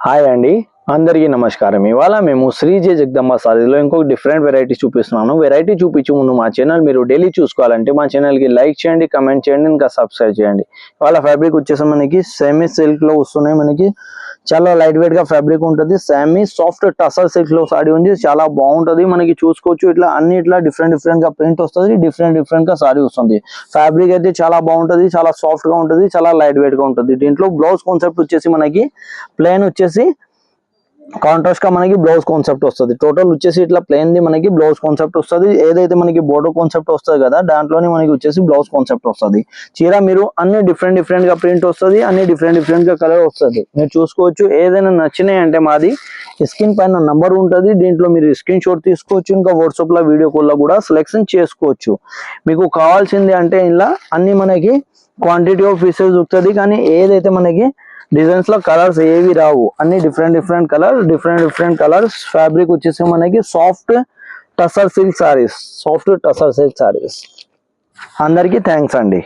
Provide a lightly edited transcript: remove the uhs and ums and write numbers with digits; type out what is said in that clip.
Hi అండి, అందరికీ నమస్కారం. ఇవాళ మేము శ్రీ జే జగదంబ సారీస్లో ఇంకొక డిఫరెంట్ వెరైటీ చూపిస్తున్నాను. వెరైటీ చూపించే ముందు మా ఛానల్ మీరు డైలీ చూసుకోవాలంటే మా ఛానల్కి లైక్ చేయండి, కమెంట్ చేయండి, ఇంకా సబ్స్క్రైబ్ చేయండి. ఇవాళ ఫ్యాబ్రిక్ వచ్చేసి మనకి సెమీ సిల్క్లో వస్తున్నాయి. మనకి చాలా లైట్ వెయిట్ గా ఫ్యాబ్రిక్ ఉంటుంది. సెమీ సాఫ్ట్ టసర్ సిల్క్ లో సారీ ఉంది, చాలా బాగుంటది. మనకి చూసుకోవచ్చు ఇట్లా అన్ని ఇట్లా డిఫరెంట్ గా ప్రింట్ వస్తుంది, డిఫరెంట్ గా సారీ వస్తుంది. ఫ్యాబ్రిక్ అయితే చాలా బాగుంటది, చాలా సాఫ్ట్ గా ఉంటుంది, చాలా లైట్ వెయిట్ గా ఉంటుంది. దీంట్లో బ్లౌజ్ కాన్సెప్ట్ వచ్చేసి మనకి ప్లెయిన్ వచ్చేసి కాంట్రాస్ట్ గా మనకి బ్లౌజ్ కాన్సెప్ట్ వస్తుంది. టోటల్ వచ్చేసి ఇట్లా ప్లెయిన్ ది మనకి బ్లౌజ్ కాన్సెప్ట్ వస్తుంది. ఏదైతే మనకి బోర్డర్ కాన్సెప్ట్ వస్తుంది కదా, దాంట్లోనే మనకి వచ్చేసి బ్లౌజ్ కాన్సెప్ట్ వస్తుంది. చీర మీరు అన్ని డిఫరెంట్ గా ప్రింట్ వస్తుంది, అన్ని డిఫరెంట్ గా కలర్ వస్తుంది. మీరు చూసుకోవచ్చు. ఏదైనా నచ్చినాయి అంటే మాది స్క్రీన్ పైన నంబర్ ఉంటుంది, దీంట్లో మీరు స్క్రీన్ షాట్ తీసుకోవచ్చు. ఇంకా వాట్సాప్ లో వీడియో కాల్ లో కూడా సెలెక్షన్ చేసుకోవచ్చు. మీకు కావాల్సింది అంటే ఇలా అన్ని మనకి క్వాంటిటీ ఆఫ్ పీసెస్ దొరుకుతుంది. కానీ ఏదైతే మనకి డిజైన్స్ లో కలర్స్ ఏవి రావు, అన్ని డిఫరెంట్ కలర్స్. ఫ్యాబ్రిక్ వచ్చేసి మనకి సాఫ్ట్ టసర్ సిల్క్ సారీస్. అందరికీ థ్యాంక్స్ అండి.